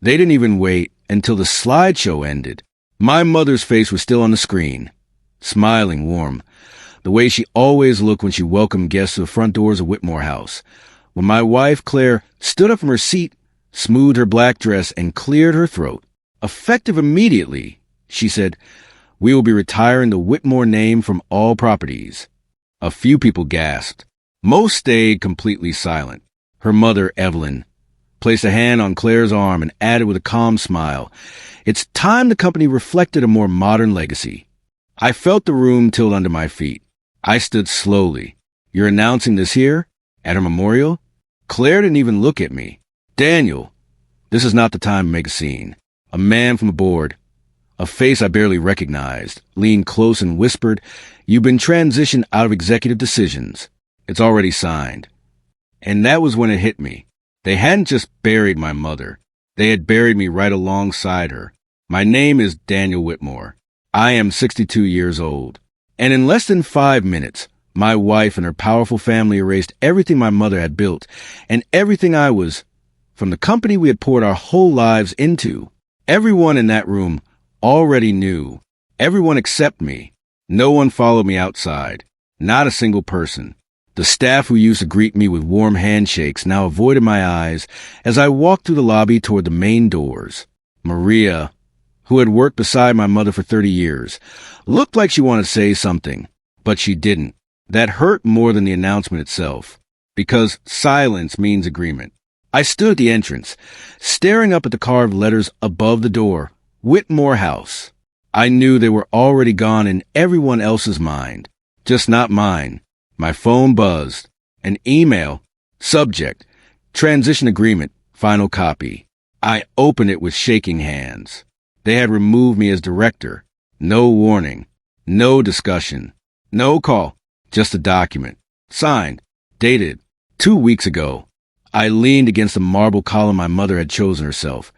They didn't even wait until the slideshow ended. My mother's face was still on the screen, smiling warm, the way she always looked when she welcomed guests to the front doors of Whitmore House. When my wife, Claire, stood up from her seat, smoothed her black dress, and cleared her throat, effective immediately, she said, "We will be retiring the Whitmore name from all properties." A few people gasped. Most stayed completely silent. Her mother, Evelyn, placed a hand on Claire's arm and added with a calm smile, "It's time the company reflected a more modern legacy." I felt the room tilt under my feet. I stood slowly. "You're announcing this here? At her memorial?" Claire didn't even look at me. "Daniel, this is not the time to make a scene." A man from the board, a face I barely recognized, leaned close and whispered, "You've been transitioned out of executive decisions. It's already signed." And that was when it hit me. They hadn't just buried my mother. They had buried me right alongside her. My name is Daniel Whitmore. I am 62 years old. And in less than 5 minutes, my wife and her powerful family erased everything my mother had built and everything I was, from the company we had poured our whole lives into. Everyone in that room already knew. Everyone except me. No one followed me outside. Not a single person. The staff who used to greet me with warm handshakes now avoided my eyes as I walked through the lobby toward the main doors. Maria, who had worked beside my mother for 30 years, looked like she wanted to say something, but she didn't. That hurt more than the announcement itself, because silence means agreement. I stood at the entrance, staring up at the carved letters above the door, Whitmore House. I knew they were already gone in everyone else's mind, just not mine. My phone buzzed. An email. Subject: Transition Agreement, Final Copy. I opened it with shaking hands. They had removed me as director. No warning. No discussion. No call. Just a document. Signed. Dated 2 weeks ago. I leaned against the marble column my mother had chosen herself.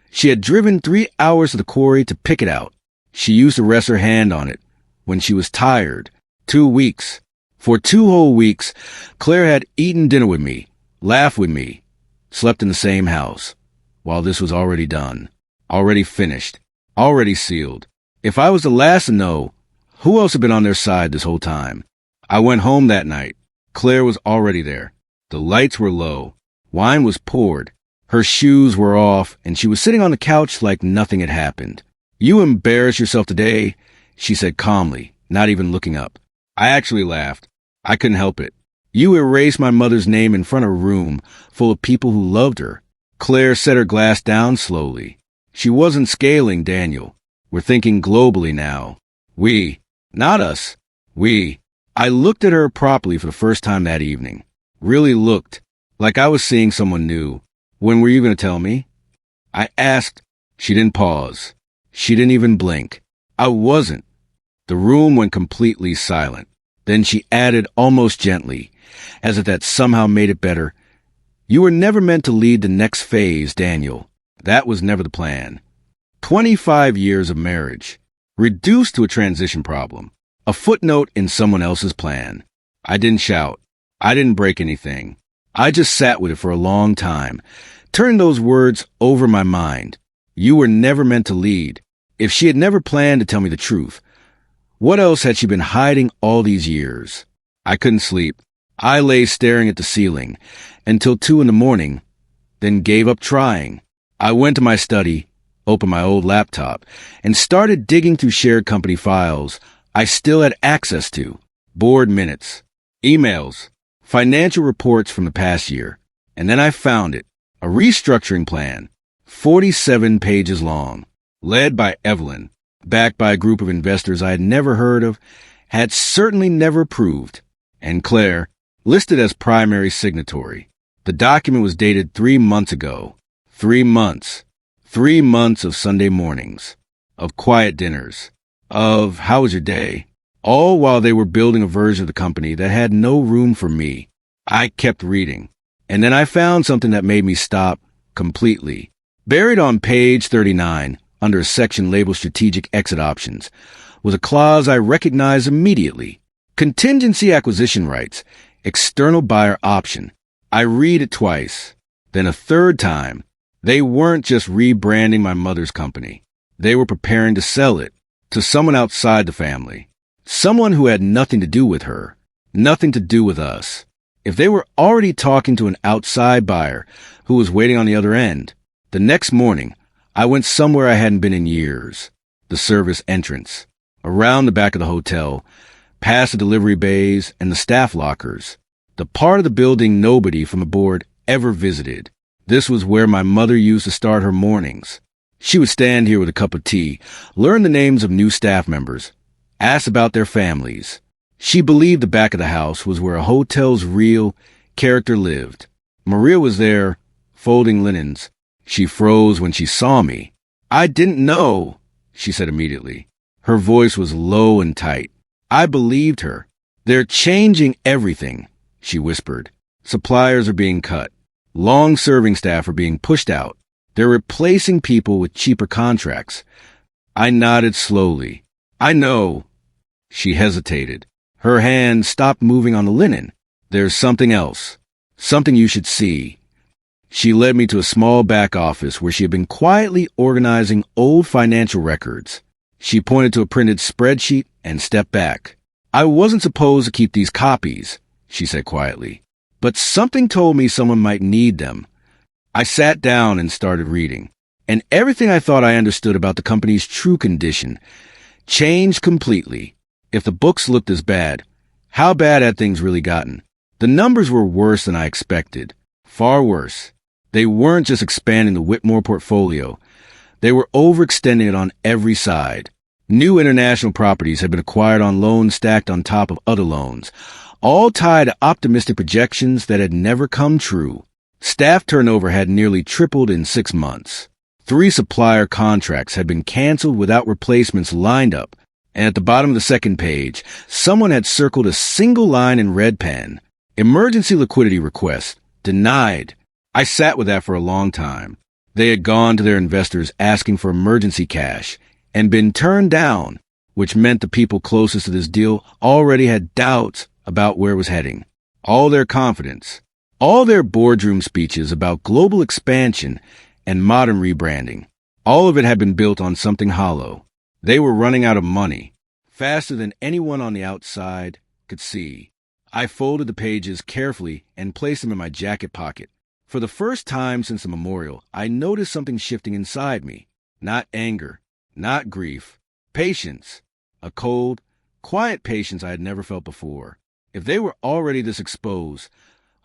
She had driven 3 hours to the quarry to pick it out. She used to rest her hand on it when she was tired. 2 weeks. For 2 whole weeks, Claire had eaten dinner with me, laughed with me, slept in the same house, while this was already done, already finished, already sealed. If I was the last to know, who else had been on their side this whole time? I went home that night. Claire was already there. The lights were low. Wine was poured. Her shoes were off, and she was sitting on the couch like nothing had happened. "You embarrass yourself today," she said calmly, not even looking up. I actually laughed. I couldn't help it. "You erased my mother's name in front of a room full of people who loved her." Claire set her glass down slowly. She wasn't scaling Daniel. "We're thinking globally now. We, not us. We." I looked at her properly for the first time that evening. Really looked, like I was seeing someone new. "When were you going to tell me?" I asked. She didn't pause. She didn't even blink. I wasn't. The room went completely silent. Then she added almost gently, as if that somehow made it better, "You were never meant to lead the next phase, Daniel. That was never the plan." 25 years of marriage, reduced to a transition problem, a footnote in someone else's plan. I didn't shout. I didn't break anything. I just sat with it for a long time, turning those words over my mind. You were never meant to lead. If she had never planned to tell me the truth, what else had she been hiding all these years? I couldn't sleep. I lay staring at the ceiling until 2 in the morning, then gave up trying. I went to my study, opened my old laptop, and started digging through shared company files I still had access to. Board minutes, emails, financial reports from the past year. And then I found it, a restructuring plan, 47 pages long, led by Evelyn, backed by a group of investors I had never heard of, had certainly never approved, and Claire, listed as primary signatory. The document was dated 3 months ago. 3 months. 3 months of Sunday mornings, of quiet dinners, of "how was your day?" All while they were building a version of the company that had no room for me. I kept reading, and then I found something that made me stop completely. Buried on page 39, under a section labeled Strategic Exit Options, was a clause I recognized immediately. Contingency acquisition rights, external buyer option. I read it twice, then a third time, They weren't just rebranding my mother's company. They were preparing to sell it to someone outside the family. Someone who had nothing to do with her, nothing to do with us. If they were already talking to an outside buyer who was waiting on the other end, the next morning, I went somewhere I hadn't been in years. The service entrance, around the back of the hotel, past the delivery bays and the staff lockers. The part of the building nobody from the board ever visited. This was where my mother used to start her mornings. She would stand here with a cup of tea, learn the names of new staff members, ask about their families. She believed the back of the house was where a hotel's real character lived. Maria was there, folding linens. She froze when she saw me. "I didn't know," she said immediately. Her voice was low and tight. I believed her. "They're changing everything," she whispered. "Suppliers are being cut. Long-serving staff are being pushed out. They're replacing people with cheaper contracts." I nodded slowly. "I know." She hesitated. Her hand stopped moving on the linen. "There's something else. Something you should see." She led me to a small back office where she had been quietly organizing old financial records. She pointed to a printed spreadsheet and stepped back. "I wasn't supposed to keep these copies," she said quietly, "but something told me someone might need them." I sat down and started reading, and everything I thought I understood about the company's true condition changed completely. If the books looked as bad, how bad had things really gotten? The numbers were worse than I expected. Far worse. They weren't just expanding the Whitmore portfolio. They were overextending it on every side. New international properties had been acquired on loans stacked on top of other loans, all tied to optimistic projections that had never come true. Staff turnover had nearly tripled in 6 months. 3 supplier contracts had been canceled without replacements lined up, and at the bottom of the second page, someone had circled a single line in red pen. "Emergency liquidity request. Denied." I sat with that for a long time. They had gone to their investors asking for emergency cash and been turned down, which meant the people closest to this deal already had doubts about where it was heading. All their confidence, all their boardroom speeches about global expansion and modern rebranding, all of it had been built on something hollow. They were running out of money, faster than anyone on the outside could see. I folded the pages carefully and placed them in my jacket pocket. For the first time since the memorial, I noticed something shifting inside me. Not anger, not grief, patience. A cold, quiet patience I had never felt before. If they were already this exposed,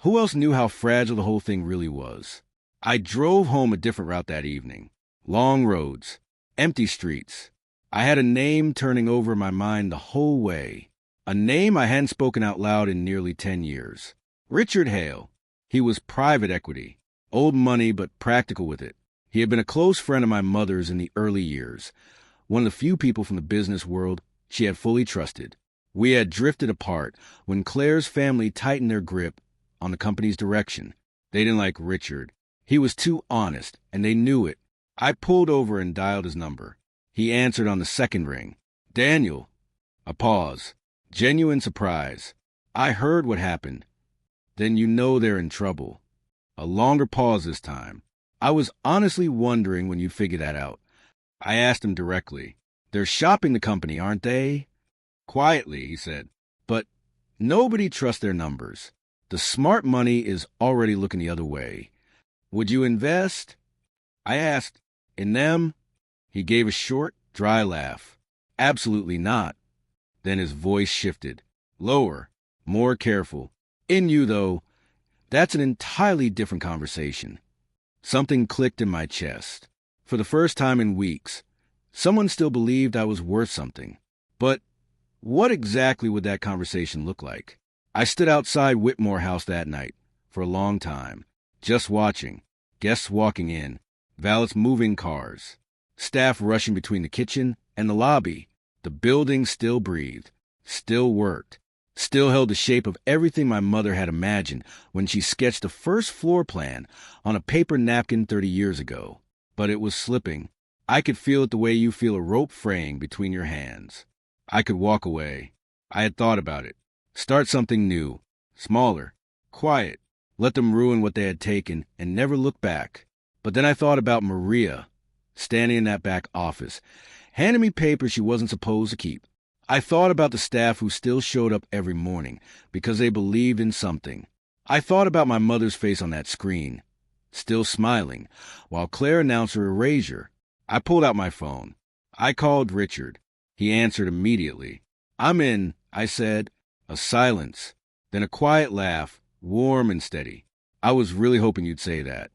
who else knew how fragile the whole thing really was? I drove home a different route that evening. Long roads, empty streets. I had a name turning over in my mind the whole way. A name I hadn't spoken out loud in nearly 10 years. Richard Hale. He was private equity. Old money, but practical with it. He had been a close friend of my mother's in the early years. One of the few people from the business world she had fully trusted. We had drifted apart when Claire's family tightened their grip on the company's direction. They didn't like Richard. He was too honest, and they knew it. I pulled over and dialed his number. He answered on the second ring. "Daniel." A pause. Genuine surprise. "I heard what happened." "Then you know they're in trouble." A longer pause this time. "I was honestly wondering when you'd figure that out." I asked him directly. "They're shopping the company, aren't they?" Quietly, he said. "But nobody trusts their numbers. The smart money is already looking the other way. Would you invest?" I asked, "In them?" He gave a short, dry laugh. "Absolutely not." Then his voice shifted. Lower, more careful. "In you, though, that's an entirely different conversation." Something clicked in my chest. For the first time in weeks, someone still believed I was worth something. But what exactly would that conversation look like? I stood outside Whitmore House that night for a long time, just watching. Guests walking in, valets moving cars, staff rushing between the kitchen and the lobby. The building still breathed, still worked, still held the shape of everything my mother had imagined when she sketched the first floor plan on a paper napkin 30 years ago. But it was slipping. I could feel it the way you feel a rope fraying between your hands. I could walk away. I had thought about it. Start something new, smaller, quiet, let them ruin what they had taken and never look back. But then I thought about Maria, standing in that back office, handing me papers she wasn't supposed to keep. I thought about the staff who still showed up every morning because they believed in something. I thought about my mother's face on that screen, still smiling, while Claire announced her erasure. I pulled out my phone. I called Richard. He answered immediately. "I'm in," I said. A silence, then a quiet laugh, warm and steady. "I was really hoping you'd say that."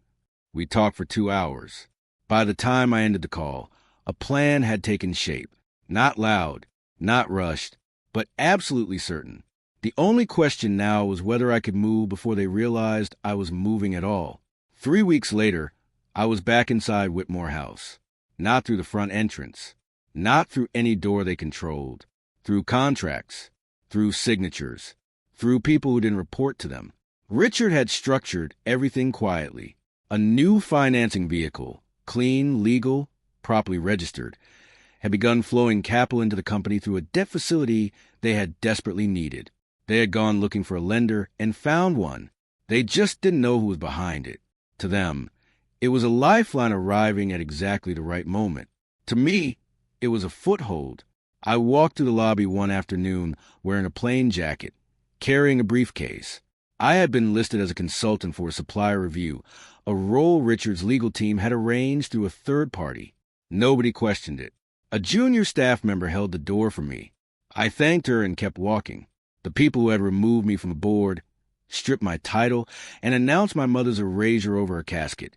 We talked for 2 hours. By the time I ended the call, a plan had taken shape. Not loud, not rushed, but absolutely certain. The only question now was whether I could move before they realized I was moving at all. 3 weeks later, I was back inside Whitmore House. Not through the front entrance. Not through any door they controlled. Through contracts. Through signatures. Through people who didn't report to them. Richard had structured everything quietly. A new financing vehicle, clean, legal, properly registered, had begun flowing capital into the company through a debt facility they had desperately needed. They had gone looking for a lender and found one. They just didn't know who was behind it. To them, it was a lifeline arriving at exactly the right moment. To me, it was a foothold. I walked through the lobby one afternoon wearing a plain jacket, carrying a briefcase. I had been listed as a consultant for a supplier review, a role Richard's legal team had arranged through a third party. Nobody questioned it. A junior staff member held the door for me. I thanked her and kept walking. The people who had removed me from the board, stripped my title, and announced my mother's erasure over her casket.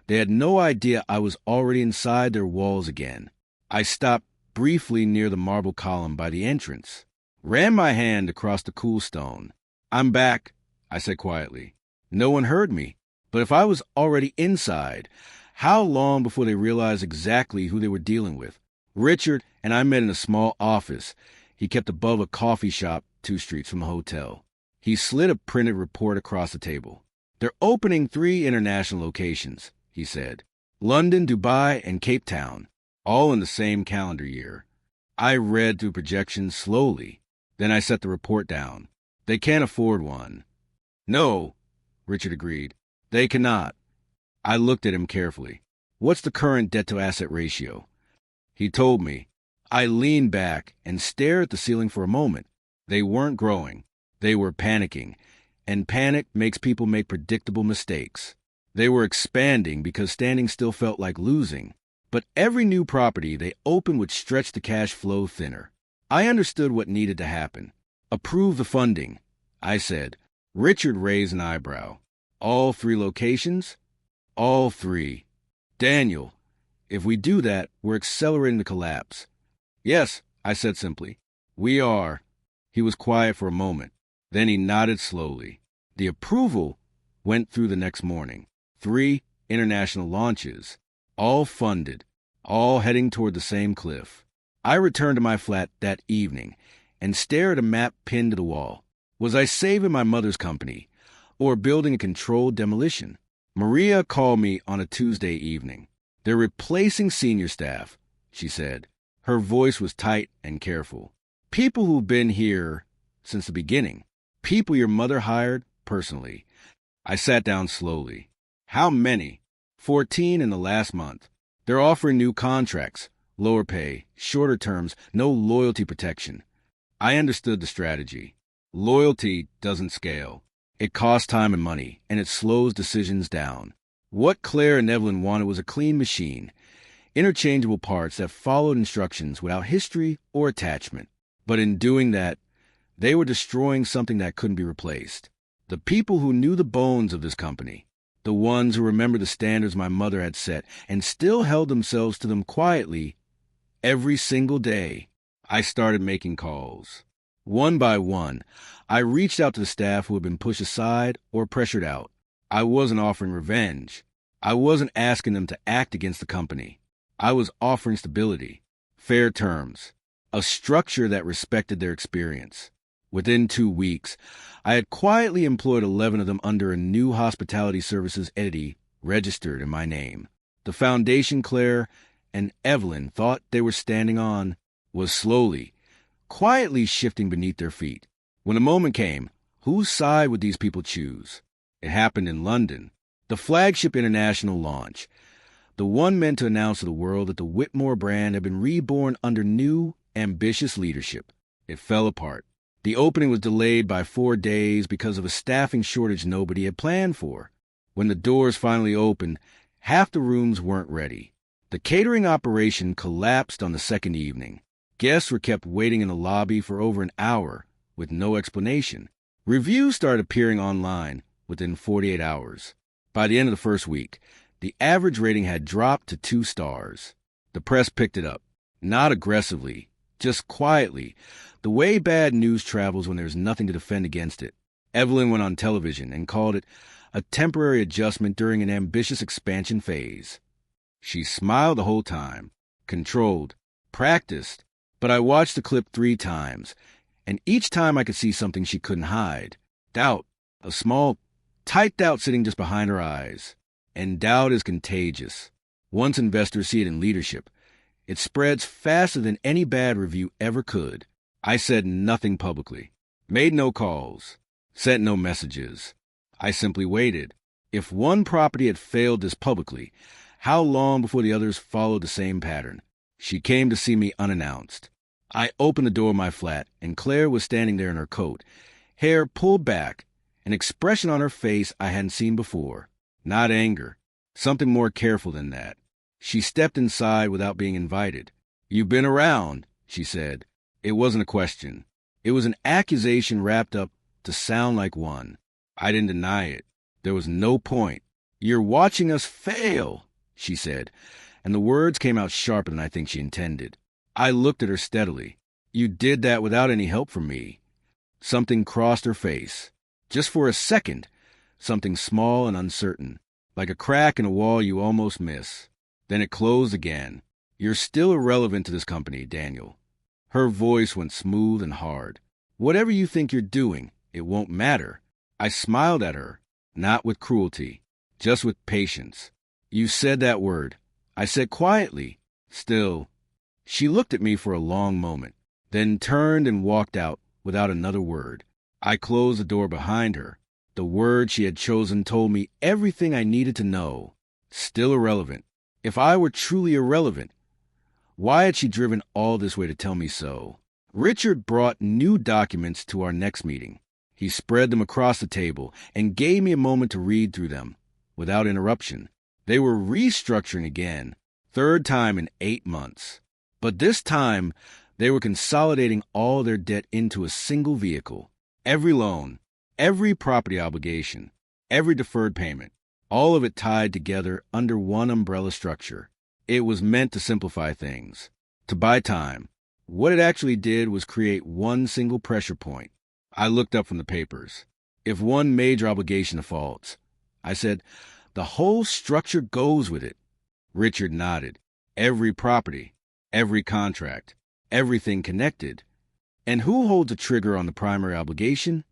They had no idea I was already inside their walls again. I stopped briefly near the marble column by the entrance, ran my hand across the cool stone. "I'm back," I said quietly. No one heard me, but if I was already inside, how long before they realized exactly who they were dealing with? Richard and I met in a small office he kept above a coffee shop 2 streets from the hotel. He slid a printed report across the table. "They're opening 3 international locations," he said. "London, Dubai, and Cape Town, all in the same calendar year." I read through projections slowly. Then I set the report down. "They can't afford one." "No," Richard agreed. "They cannot." I looked at him carefully. "What's the current debt-to-asset ratio?" He told me. I leaned back and stared at the ceiling for a moment. They weren't growing. They were panicking, and panic makes people make predictable mistakes. They were expanding because standing still felt like losing. But every new property they opened would stretch the cash flow thinner. I understood what needed to happen. "Approve the funding," I said. Richard raised an eyebrow. "All 3 locations?" "All 3. "Daniel, if we do that, we're accelerating the collapse." "Yes," I said simply. "We are." He was quiet for a moment. Then he nodded slowly. The approval went through the next morning. 3 international launches, all funded, all heading toward the same cliff. I returned to my flat that evening and stared at a map pinned to the wall. Was I saving my mother's company or building a controlled demolition? Maria called me on a Tuesday evening. "They're replacing senior staff," she said. Her voice was tight and careful. "People who've been here since the beginning. People your mother hired personally." I sat down slowly. "How many?" 14 in the last month. "They're offering new contracts, lower pay, shorter terms, no loyalty protection." I understood the strategy. Loyalty doesn't scale. It costs time and money, and it slows decisions down. What Claire and Evelyn wanted was a clean machine, interchangeable parts that followed instructions without history or attachment. But in doing that, they were destroying something that couldn't be replaced. The people who knew the bones of this company, the ones who remembered the standards my mother had set and still held themselves to them quietly, every single day, I started making calls. One by one, I reached out to the staff who had been pushed aside or pressured out. I wasn't offering revenge. I wasn't asking them to act against the company. I was offering stability, fair terms, a structure that respected their experience. Within 2 weeks, I had quietly employed 11 of them under a new hospitality services entity registered in my name. The foundation Claire and Evelyn thought they were standing on was slowly, quietly shifting beneath their feet. When the moment came, whose side would these people choose? It happened in London. The flagship international launch. The one meant to announce to the world that the Whitmore brand had been reborn under new, ambitious leadership. It fell apart. The opening was delayed by 4 days because of a staffing shortage nobody had planned for. When the doors finally opened, half the rooms weren't ready. The catering operation collapsed on the second evening. Guests were kept waiting in the lobby for over an hour with no explanation. Reviews started appearing online within 48 hours. By the end of the first week, the average rating had dropped to 2 stars. The press picked it up, not aggressively, just quietly, the way bad news travels when there's nothing to defend against it. Evelyn went on television and called it a temporary adjustment during an ambitious expansion phase. She smiled the whole time, controlled, practiced, but I watched the clip 3 times, and each time I could see something she couldn't hide. Doubt, a small, tight doubt sitting just behind her eyes. And doubt is contagious. Once investors see it in leadership, it spreads faster than any bad review ever could. I said nothing publicly, made no calls, sent no messages. I simply waited. If one property had failed this publicly, how long before the others followed the same pattern? She came to see me unannounced. I opened the door of my flat, and Claire was standing there in her coat, hair pulled back, an expression on her face I hadn't seen before. Not anger, something more careful than that. She stepped inside without being invited. "You've been around," she said. It wasn't a question. It was an accusation wrapped up to sound like one. I didn't deny it. There was no point. "You're watching us fail," she said, and the words came out sharper than I think she intended. I looked at her steadily. "You did that without any help from me." Something crossed her face. Just for a second, something small and uncertain, like a crack in a wall you almost miss. Then it closed again. "You're still irrelevant to this company, Daniel." Her voice went smooth and hard. "Whatever you think you're doing, it won't matter." I smiled at her, not with cruelty, just with patience. "You said that word." I said quietly, still. She looked at me for a long moment, then turned and walked out without another word. I closed the door behind her. The word she had chosen told me everything I needed to know. Still irrelevant. If I were truly irrelevant, why had she driven all this way to tell me so? Richard brought new documents to our next meeting. He spread them across the table and gave me a moment to read through them, without interruption. They were restructuring again, 3rd time in 8 months. But this time, they were consolidating all their debt into a single vehicle. Every loan, every property obligation, every deferred payment, all of it tied together under one umbrella structure. It was meant to simplify things, to buy time. What it actually did was create one single pressure point. I looked up from the papers. If one major obligation defaults, I said, the whole structure goes with it. Richard nodded. Every property, every contract, everything connected. And who holds the trigger on the primary obligation?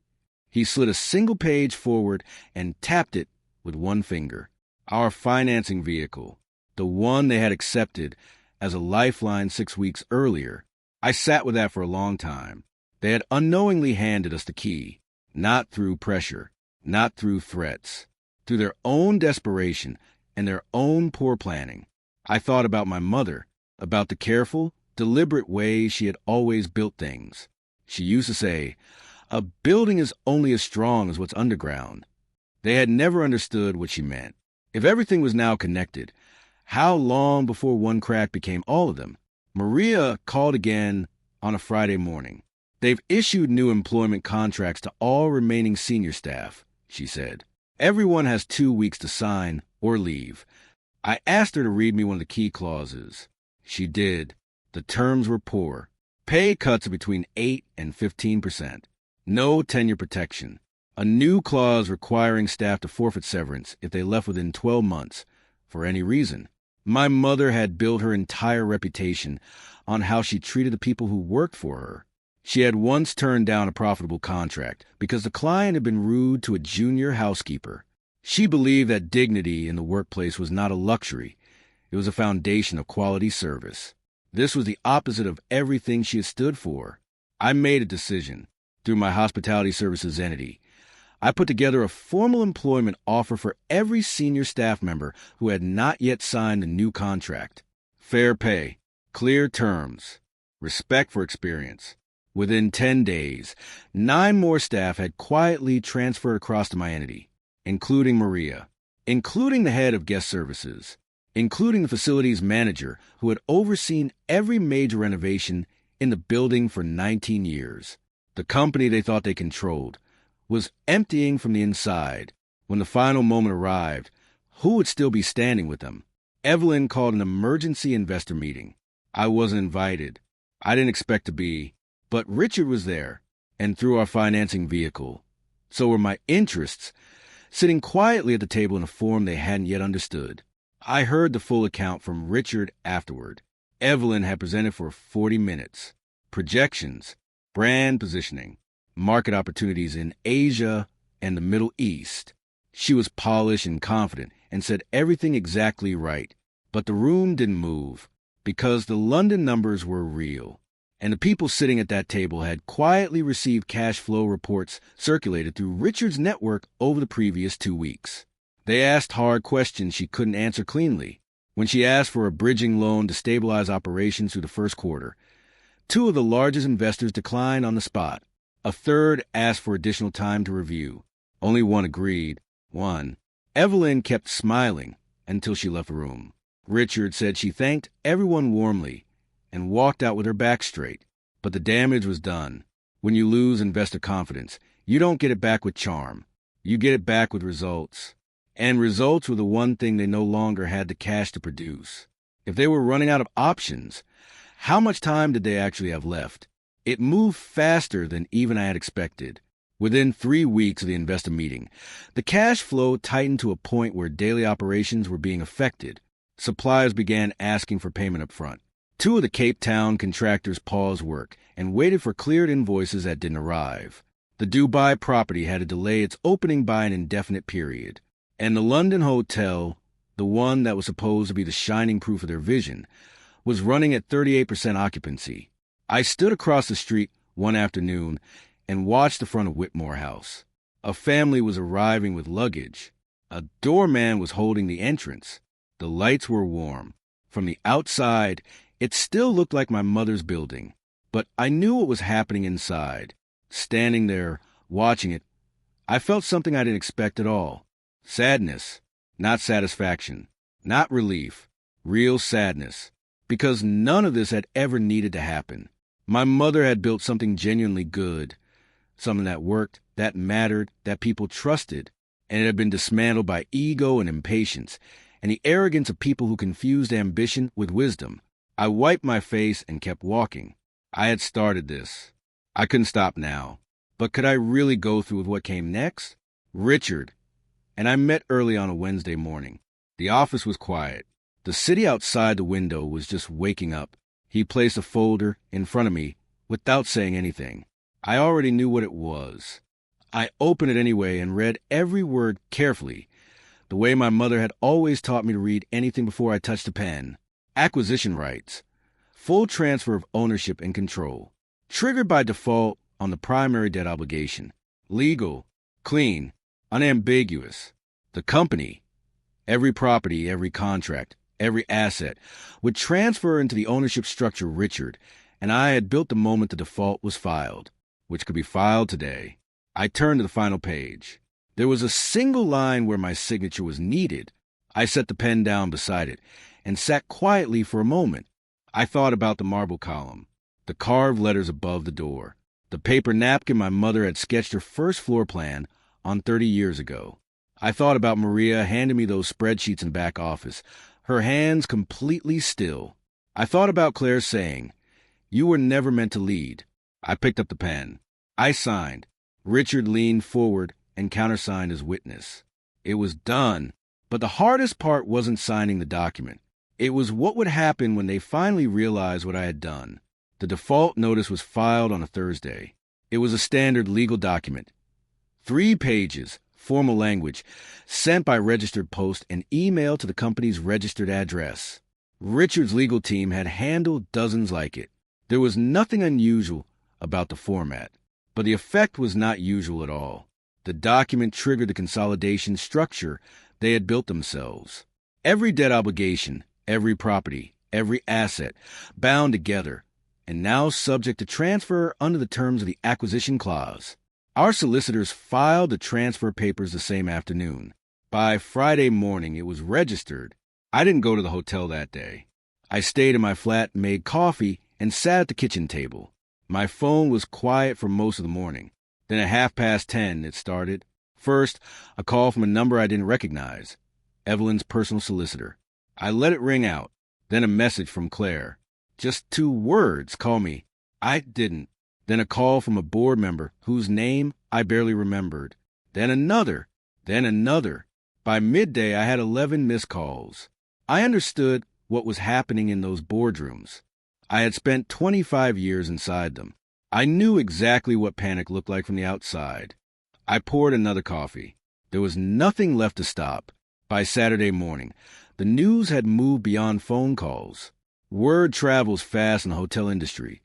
He slid a single page forward and tapped it with one finger. Our financing vehicle, the one they had accepted as a lifeline 6 weeks earlier. I sat with that for a long time. They had unknowingly handed us the key, not through pressure, not through threats, through their own desperation and their own poor planning. I thought about my mother, about the careful, deliberate way she had always built things. She used to say, "A building is only as strong as what's underground." They had never understood what she meant. If everything was now connected, how long before one crack became all of them? Maria called again on a Friday morning. "They've issued new employment contracts to all remaining senior staff," she said. "Everyone has 2 weeks to sign or leave." I asked her to read me one of the key clauses. She did. The terms were poor. Pay cuts of between 8 and 15%. No tenure protection. A new clause requiring staff to forfeit severance if they left within 12 months, for any reason. My mother had built her entire reputation on how she treated the people who worked for her. She had once turned down a profitable contract because the client had been rude to a junior housekeeper. She believed that dignity in the workplace was not a luxury. It was a foundation of quality service. This was the opposite of everything she had stood for. I made a decision, through my hospitality services entity. I put together a formal employment offer for every senior staff member who had not yet signed the new contract. Fair pay, clear terms, respect for experience. Within 10 days, 9 more staff had quietly transferred across to my entity, including Maria, including the head of guest services, including the facilities manager who had overseen every major renovation in the building for 19 years. The company they thought they controlled was emptying from the inside. When the final moment arrived, who would still be standing with them? Evelyn called an emergency investor meeting. I wasn't invited. I didn't expect to be, but Richard was there, and through our financing vehicle. So were my interests, sitting quietly at the table in a form they hadn't yet understood. I heard the full account from Richard afterward. Evelyn had presented for 40 minutes. Projections, brand positioning, market opportunities in Asia and the Middle East. She was polished and confident and said everything exactly right. But the room didn't move because the London numbers were real. And the people sitting at that table had quietly received cash flow reports circulated through Richard's network over the previous 2 weeks. They asked hard questions she couldn't answer cleanly. When she asked for a bridging loan to stabilize operations through the first quarter, 2 of the largest investors declined on the spot. A third asked for additional time to review. Only one agreed. One. Evelyn kept smiling until she left the room. Richard said she thanked everyone warmly and walked out with her back straight. But the damage was done. When you lose investor confidence, you don't get it back with charm. You get it back with results. And results were the one thing they no longer had the cash to produce. If they were running out of options, how much time did they actually have left? It moved faster than even I had expected. Within 3 weeks of the investor meeting, the cash flow tightened to a point where daily operations were being affected. Suppliers began asking for payment up front. 2 of the Cape Town contractors paused work and waited for cleared invoices that didn't arrive. The Dubai property had to delay its opening by an indefinite period. And the London hotel, the one that was supposed to be the shining proof of their vision, was running at 38% occupancy. I stood across the street one afternoon and watched the front of Whitmore house. A family was arriving with luggage. A doorman was holding the entrance. The lights were warm. From the outside, it still looked like my mother's building, but I knew what was happening inside. Standing there, watching it, I felt something I didn't expect at all. Sadness, not satisfaction, not relief, real sadness, because none of this had ever needed to happen. My mother had built something genuinely good, something that worked, that mattered, that people trusted, and it had been dismantled by ego and impatience, and the arrogance of people who confused ambition with wisdom. I wiped my face and kept walking. I had started this. I couldn't stop now. But could I really go through with what came next? Richard and I met early on a Wednesday morning. The office was quiet. The city outside the window was just waking up. He placed a folder in front of me without saying anything. I already knew what it was. I opened it anyway and read every word carefully, the way my mother had always taught me to read anything before I touched a pen. Acquisition rights. Full transfer of ownership and control. Triggered by default on the primary debt obligation. Legal. Clean. Unambiguous. The company, every property, every contract, every asset, would transfer into the ownership structure Richard, and I had built the moment the default was filed, which could be filed today. I turned to the final page. There was a single line where my signature was needed. I set the pen down beside it and sat quietly for a moment. I thought about the marble column, the carved letters above the door, the paper napkin my mother had sketched her first floor plan on 30 years ago. I thought about Maria handing me those spreadsheets in back office, her hands completely still. I thought about Claire saying, "You were never meant to lead." I picked up the pen. I signed. Richard leaned forward and countersigned as witness. It was done, but the hardest part wasn't signing the document. It was what would happen when they finally realized what I had done. The default notice was filed on a Thursday. It was a standard legal document. 3 pages, formal language, sent by registered post and emailed to the company's registered address. Richard's legal team had handled dozens like it. There was nothing unusual about the format, but the effect was not usual at all. The document triggered the consolidation structure they had built themselves. Every debt obligation, every property, every asset, bound together, and now subject to transfer under the terms of the acquisition clause. Our solicitors filed the transfer papers the same afternoon. By Friday morning, it was registered. I didn't go to the hotel that day. I stayed in my flat, made coffee, and sat at the kitchen table. My phone was quiet for most of the morning. Then at 10:30, it started. First, a call from a number I didn't recognize, Evelyn's personal solicitor. I let it ring out. Then a message from Claire. Just 2 words, call me. I didn't. Then a call from a board member whose name I barely remembered. Then another. Then another. By midday, I had 11 missed calls. I understood what was happening in those boardrooms. I had spent 25 years inside them. I knew exactly what panic looked like from the outside. I poured another coffee. There was nothing left to stop. By Saturday morning, the news had moved beyond phone calls. Word travels fast in the hotel industry,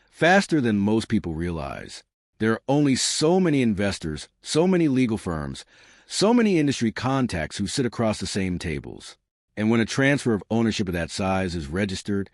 faster than most people realize. There are only so many investors, so many legal firms, so many industry contacts who sit across the same tables. And when a transfer of ownership of that size is registered,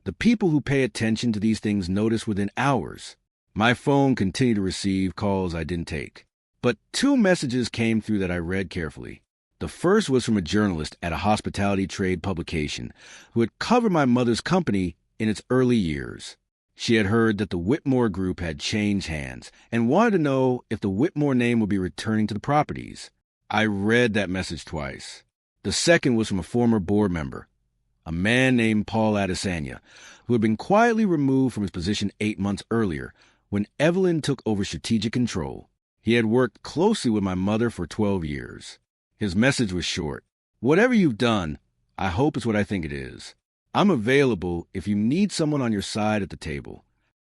the people who pay attention to these things notice within hours. My phone continued to receive calls I didn't take. But 2 messages came through that I read carefully. The first was from a journalist at a hospitality trade publication who had covered my mother's company in its early years. She had heard that the Whitmore group had changed hands and wanted to know if the Whitmore name would be returning to the properties. I read that message twice. The second was from a former board member, a man named Paul Adesanya, who had been quietly removed from his position 8 months earlier when Evelyn took over strategic control. He had worked closely with my mother for 12 years. His message was short. Whatever you've done, I hope it's what I think it is. I'm available if you need someone on your side at the table.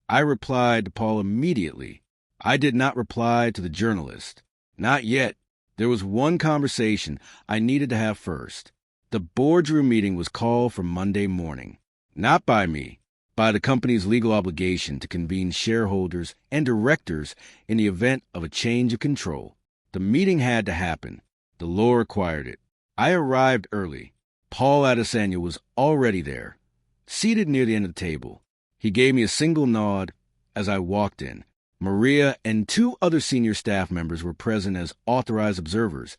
I replied to Paul immediately. I did not reply to the journalist. Not yet. There was one conversation I needed to have first. The boardroom meeting was called for Monday morning. Not by me, by the company's legal obligation to convene shareholders and directors in the event of a change of control. The meeting had to happen. The law required it. I arrived early. Paul Adesanya was already there, seated near the end of the table. He gave me a single nod as I walked in. Maria and 2 other senior staff members were present as authorized observers,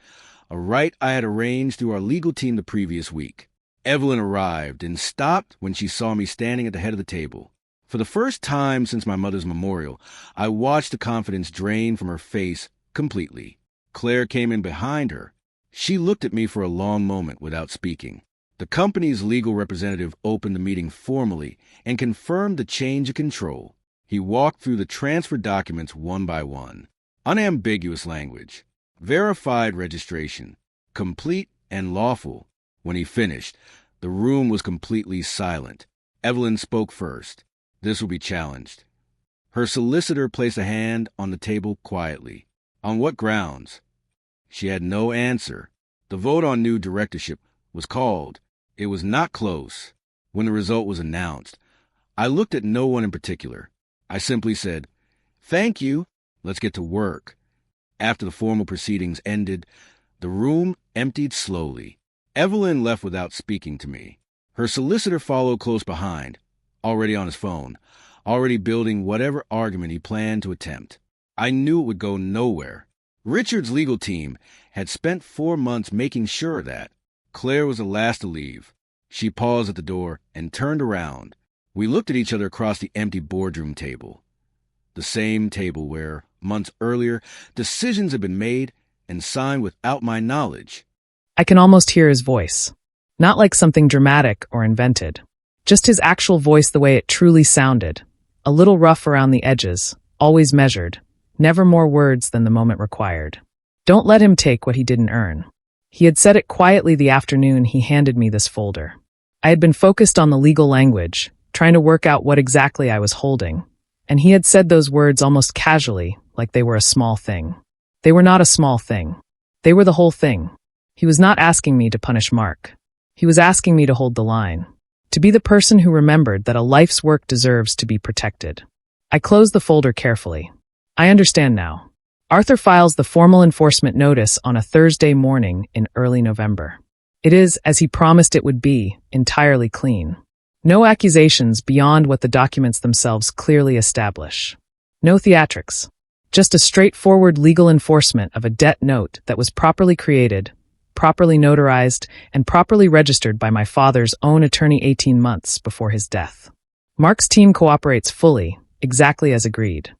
a right I had arranged through our legal team the previous week. Evelyn arrived and stopped when she saw me standing at the head of the table. For the first time since my mother's memorial, I watched the confidence drain from her face completely. Claire came in behind her. She looked at me for a long moment without speaking. The company's legal representative opened the meeting formally and confirmed the change of control. He walked through the transfer documents one by one. Unambiguous language. Verified registration. Complete and lawful. When he finished, the room was completely silent. Evelyn spoke first. This will be challenged. Her solicitor placed a hand on the table quietly. On what grounds? She had no answer. The vote on new directorship was called. It was not close. When the result was announced, I looked at no one in particular. I simply said, "Thank you. Let's get to work." After the formal proceedings ended, the room emptied slowly. Evelyn left without speaking to me. Her solicitor followed close behind, already on his phone, already building whatever argument he planned to attempt. I knew it would go nowhere. Richard's legal team had spent 4 months making sure of that. Claire was the last to leave. She paused at the door and turned around. We looked at each other across the empty boardroom table. The same table where, months earlier, decisions had been made and signed without my knowledge. I can almost hear his voice. Not like something dramatic or invented. Just his actual voice the way it truly sounded. A little rough around the edges, always measured. Never more words than the moment required. Don't let him take what he didn't earn. He had said it quietly the afternoon he handed me this folder. I had been focused on the legal language, trying to work out what exactly I was holding. And he had said those words almost casually, like they were a small thing. They were not a small thing. They were the whole thing. He was not asking me to punish Mark. He was asking me to hold the line. To be the person who remembered that a life's work deserves to be protected. I closed the folder carefully. I understand now. Arthur files the formal enforcement notice on a Thursday morning in early November. It is, as he promised it would be, entirely clean. No accusations beyond what the documents themselves clearly establish. No theatrics. Just a straightforward legal enforcement of a debt note that was properly created, properly notarized, and properly registered by my father's own attorney 18 months before his death. Mark's team cooperates fully, exactly as agreed.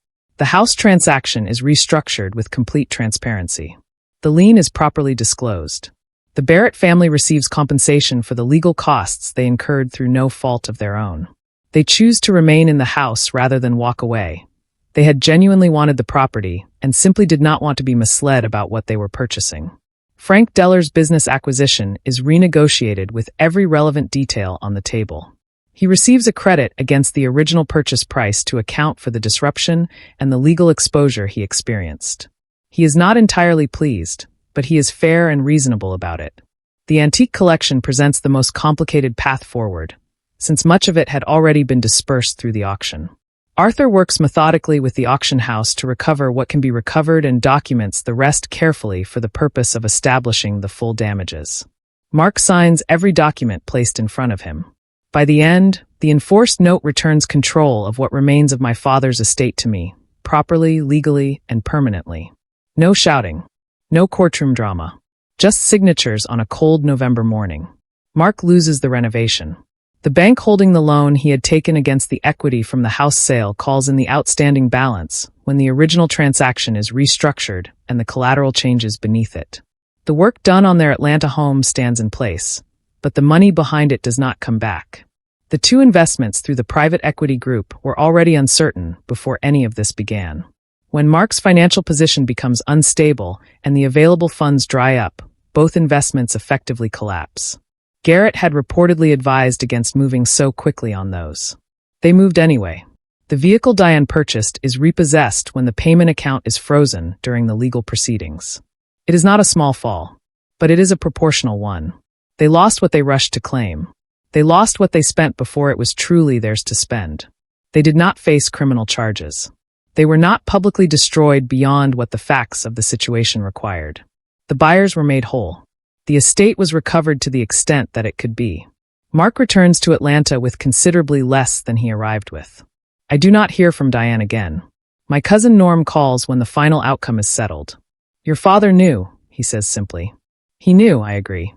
The house transaction is restructured with complete transparency. The lien is properly disclosed. The Barrett family receives compensation for the legal costs they incurred through no fault of their own. They choose to remain in the house rather than walk away. They had genuinely wanted the property and simply did not want to be misled about what they were purchasing. Frank Deller's business acquisition is renegotiated with every relevant detail on the table. He receives a credit against the original purchase price to account for the disruption and the legal exposure he experienced. He is not entirely pleased, but he is fair and reasonable about it. The antique collection presents the most complicated path forward, since much of it had already been dispersed through the auction. Arthur works methodically with the auction house to recover what can be recovered and documents the rest carefully for the purpose of establishing the full damages. Mark signs every document placed in front of him. By the end, the enforced note returns control of what remains of my father's estate to me, properly, legally, and permanently. No shouting. No courtroom drama. Just signatures on a cold November morning. Mark loses the renovation. The bank holding the loan he had taken against the equity from the house sale calls in the outstanding balance when the original transaction is restructured and the collateral changes beneath it. The work done on their Atlanta home stands in place, but the money behind it does not come back. The two investments through the private equity group were already uncertain before any of this began. When Mark's financial position becomes unstable and the available funds dry up, both investments effectively collapse. Garrett had reportedly advised against moving so quickly on those. They moved anyway. The vehicle Diane purchased is repossessed when the payment account is frozen during the legal proceedings. It is not a small fall, but it is a proportional one. They lost what they rushed to claim. They lost what they spent before it was truly theirs to spend. They did not face criminal charges. They were not publicly destroyed beyond what the facts of the situation required. The buyers were made whole. The estate was recovered to the extent that it could be. Mark returns to Atlanta with considerably less than he arrived with. I do not hear from Diane again. My cousin Norm calls when the final outcome is settled. Your father knew, he says simply. He knew, I agree.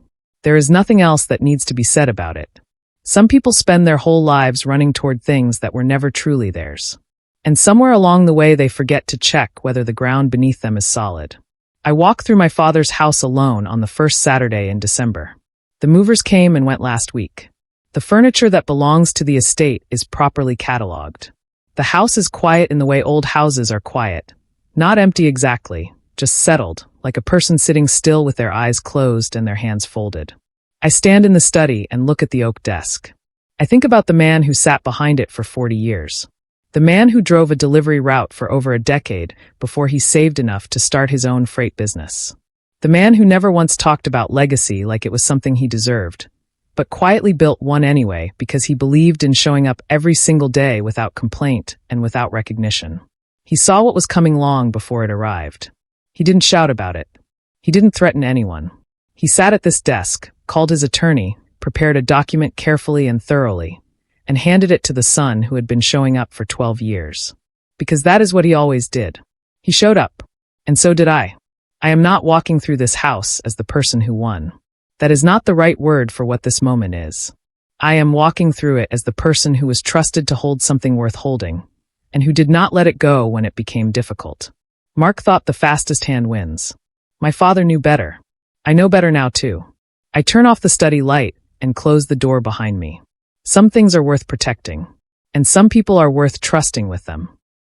There is nothing else that needs to be said about it. Some people spend their whole lives running toward things that were never truly theirs. And somewhere along the way they forget to check whether the ground beneath them is solid. I walked through my father's house alone on the first Saturday in December. The movers came and went last week. The furniture that belongs to the estate is properly cataloged. The house is quiet in the way old houses are quiet. Not empty exactly, just settled, like a person sitting still with their eyes closed and their hands folded. I stand in the study and look at the oak desk. I think about the man who sat behind it for 40 years. The man who drove a delivery route for over a decade before he saved enough to start his own freight business. The man who never once talked about legacy like it was something he deserved, but quietly built one anyway because he believed in showing up every single day without complaint and without recognition. He saw what was coming long before it arrived. He didn't shout about it. He didn't threaten anyone. He sat at this desk, called his attorney, prepared a document carefully and thoroughly, and handed it to the son who had been showing up for 12 years. Because that is what he always did. He showed up. And so did I. I am not walking through this house as the person who won. That is not the right word for what this moment is. I am walking through it as the person who was trusted to hold something worth holding, and who did not let it go when it became difficult. Mark thought the fastest hand wins. My father knew better. I know better now too. I turn off the study light and close the door behind me. Some things are worth protecting, and some people are worth trusting with them.